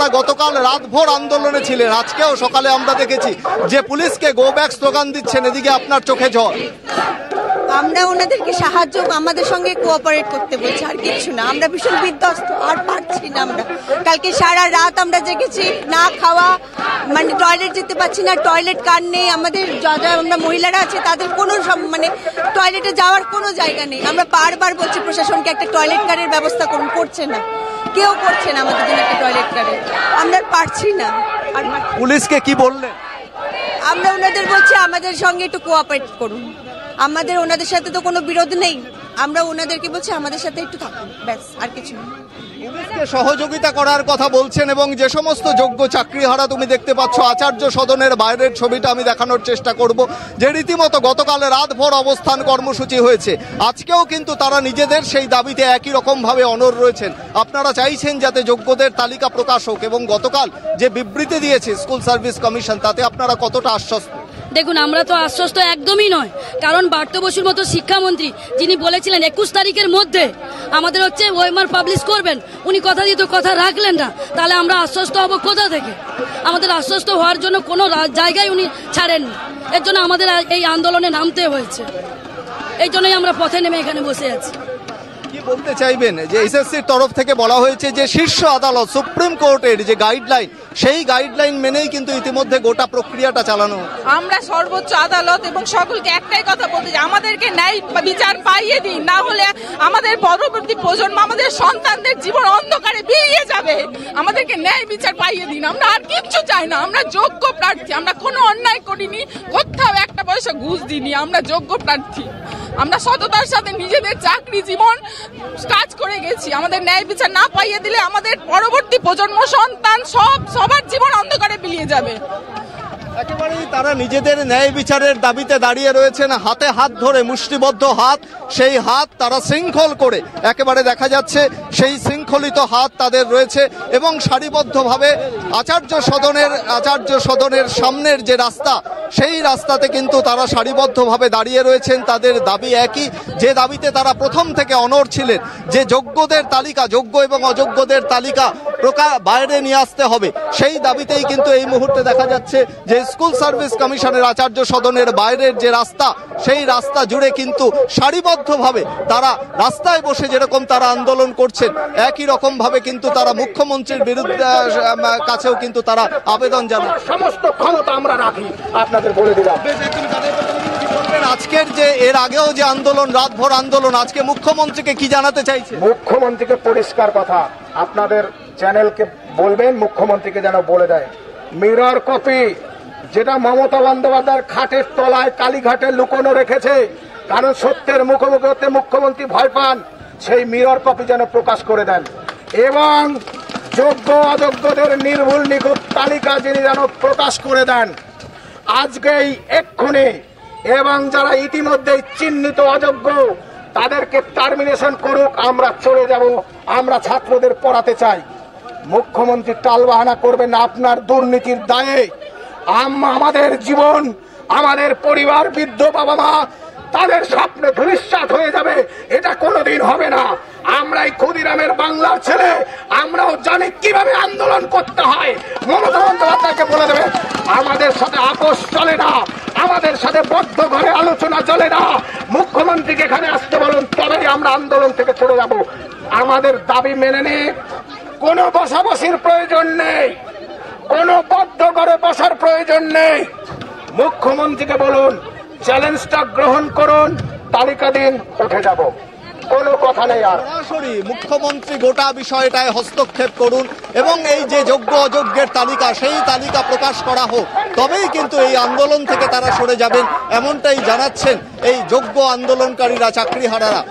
আপনারা গতকাল রাতভর আন্দোলনে ছিলেন, আজকেও সকালে আমরা দেখেছি যে পুলিশকে গো ব্যাক স্লোগান দিচ্ছেন, এদিকে আপনার চোখে জল। আমরা ওনাদেরকে সাহায্য, আমাদের সঙ্গে কোঅপারেট করতে বলছি, আর কিছু না। আমরা ভীষণ বিধ্বস্ত, আর পারছি না। আমরা কালকে সারা রাত আমরা জেগেছি, না খাওয়া, মানে টয়লেট যেতে পারছি না, টয়লেট কার নেই। আমাদের যারা আমরা মহিলারা আছে তাদের কোনো মানে টয়লেটে যাওয়ার কোনো জায়গা নেই। আমরা বারবার বলছি প্রশাসনকে একটা টয়লেট কারের ব্যবস্থা করুন, করছে না, কেউ করছে না আমাদের জন্য একটা টয়লেট কারের। আমরা পারছি না। আর পুলিশকে কি বললেন? আমরা ওনাদের বলছি আমাদের সঙ্গে একটু কোঅপারেট করুন, আমাদের ওনাদের সাথে তো কোনো বিরোধ নেই। আমরা ওনাদেরকে বলছি আমাদের সাথে একটু থাকুন, ব্যাস, আর কিছু না। পুলিশকে সহযোগিতা করার কথা বলছেন এবং যে সমস্ত যোগ্য চাকরিহারা তুমি দেখতে পাচ্ছ, আচার্য সদনের বাইরের ছবিটা আমি দেখানোর চেষ্টা করব, যে রীতিমতো গতকাল রাতভর অবস্থান কর্মসূচি হয়েছে, আজকেও কিন্তু তারা নিজেদের সেই দাবিতে একই রকমভাবে অনড় রয়েছেন। আপনারা চাইছেন যাতে যোগ্যদের তালিকা প্রকাশ হোক, এবং গতকাল যে বিবৃতি দিয়েছে স্কুল সার্ভিস কমিশন, তাতে আপনারা কতটা আশ্বস্ত? দেখুন, আমরা তো আশ্বস্ত একদমই নয়, কারণ পার্থ বসুর মতো শিক্ষামন্ত্রী যিনি বলেছিলেন 21 তারিখের মধ্যে আমাদের ওএমআর পাবলিশ করবেন, উনি কথা দিয়ে তো কথা রাখলেন না। তাহলে আমরা আশ্বস্ত হব কোথা থেকে? আমাদের আশ্বস্ত হওয়ার জন্য কোনো জায়গায় উনি ছাড়েননি, এর জন্য আমাদের এই আন্দোলনে নামতে হয়েছে। এই জন্যই আমরা পথে নেমে এখানে বসে আছি। কি বলতে চাইবেন যে এসএসসির তরফ থেকে বলা হয়েছে যে শীর্ষ আদালত সুপ্রিম কোর্টের যে গাইডলাইন, সেই গাইডলাইন মেনেই কিন্তু ইতিমধ্যে গোটা প্রক্রিয়াটা চালানো? আমরা সর্বোচ্চ আদালত এবং সকলকে একটাই কথা বলতে চাই, আমাদেরকে ন্যায় বিচার পাইয়ে দিন, না হলে আমাদের পরবর্তী প্রজন্ম, আমাদের সন্তানদের জীবন অন্ধকারে বেরিয়ে যাবে। আমাদেরকে ন্যায় বিচার পাইয়ে দিন, আমরা আর কিচ্ছু চাই না। আমরা যোগ্য প্রার্থী, আমরা কোনো অন্যায় করিনি, কোথাও একটা পয়সা ঘুষ দিইনি, আমরা যোগ্য প্রার্থী। আমরা সততার সাথে নিজেদের চাকরি জীবন কাজ করে গেছি। আমাদের ন্যায় বিচার না পাইয়ে দিলে আমাদের পরবর্তী প্রজন্ম, সন্তান সবার জীবন অন্ধকারে বিলিয়ে যাবে। একেবারেই তারা নিজেদের ন্যায় বিচারের দাবিতে দাঁড়িয়ে রয়েছেন, হাতে হাত ধরে, মুষ্টিবদ্ধ হাত, সেই হাত তারা শৃঙ্খল করে, একেবারে দেখা যাচ্ছে সেই শৃঙ্খলিত হাত তাদের রয়েছে, এবং সারিবদ্ধভাবে আচার্য সদনের সামনের যে রাস্তা, সেই রাস্তাতে কিন্তু তারা সারিবদ্ধভাবে দাঁড়িয়ে রয়েছেন। তাদের দাবি একই, যে দাবিতে তারা প্রথম থেকে অনড় ছিলেন, যে যোগ্যদের তালিকা, যোগ্য এবং অযোগ্যদের তালিকা বাইরে নিয়ে আসতে হবে। সেই দাবিতেই কিন্তু এই মুহূর্তে দেখা যাচ্ছে যে স্কুল সার্ভিস কমিশনের আচার্য সদনের বাইরের যে রাস্তা, সেই রাস্তা জুড়ে কিন্তু সারিবদ্ধভাবে তারা রাস্তায় বসে যেরকম তারা আন্দোলন করছেন, একই রকম ভাবে কিন্তু তারা মুখ্যমন্ত্রীর বিরুদ্ধে কাছেও কিন্তু তারা আবেদন জানান। সমস্ত ক্ষমতা আমরা রাখি, আপনাদের বলে দিলাম। আজকের যে এর আগেও যে আন্দোলন, রাতভর আন্দোলন, আজকে মুখ্যমন্ত্রীকে কি জানাতে চাইছে? মুখ্যমন্ত্রীকে পরিষ্কার কথা আপনাদের চ্যানেলকে বলবেন, মুখ্যমন্ত্রীকে যেন বলে দেয় মিরর কপি যেটা মমতা বন্দ্যোপাধ্যায়ের খাটের তলায় কালীঘাটে লুকোনো রেখেছে, কারণ সত্যের মুখোমুখি হতে মুখ্যমন্ত্রী ভয় পান, সেই মিরর কপি যেন প্রকাশ করে দেন, এবং যোগ্য অযোগ্যদের নির্ভুল নিখুঁত তালিকা যিনি যেন প্রকাশ করে দেন আজকেই এক্ষুনি, এবং যারা ইতিমধ্যে চিহ্নিত অযোগ্য তাদেরকে টার্মিনেশন করুক। আমরা চলে যাব, আমরা ছাত্রদের পড়াতে চাই। মুখ্যমন্ত্রী টালবাহানা করবেন না, আপনার দুর্নীতির দায়ে আমাদের জীবন, আমাদের পরিবার, বৃদ্ধ বাবা মা, তাদের স্বপ্নে ধূলিসাৎ হয়ে যাবে, এটা কোনোদিন হবে না। আমরাই ক্ষুদিরামের বাংলার ছেলে, আমরাও জানি কিভাবে আন্দোলন করতে হয়। মমতা বন্দ্যোপাধ্যায়কে বলে দেবে আমাদের সাথে আপোষ চলে না, আমাদের সাথে বদ্ধ ঘরে আলোচনা চলে না, মুখ্যমন্ত্রীকে এখানে আসতে বলুন, তবেই আমরা আন্দোলন থেকে চলে যাব। আমাদের দাবি মেনে নিয়ে কোনো বসাবসির প্রয়োজন নেই, কোনো বদ্ধ ঘরে বসার প্রয়োজন নেই। মুখ্যমন্ত্রীকে বলুন চ্যালেঞ্জটা গ্রহণ করুন, তালিকা দিন, উঠে যাব, কোনো কথা নেই। আর সরাসরি মুখ্যমন্ত্রী গোটা বিষয়টায় হস্তক্ষেপ করুন, এবং এই যে যোগ্য অযোগ্যের তালিকা, সেই তালিকা প্রকাশ করা হোক, তবেই কিন্তু এই আন্দোলন থেকে তারা সরে যাবেন, এমনটাই জানাচ্ছেন এই যোগ্য আন্দোলনকারীরা, চাকরিহারারা।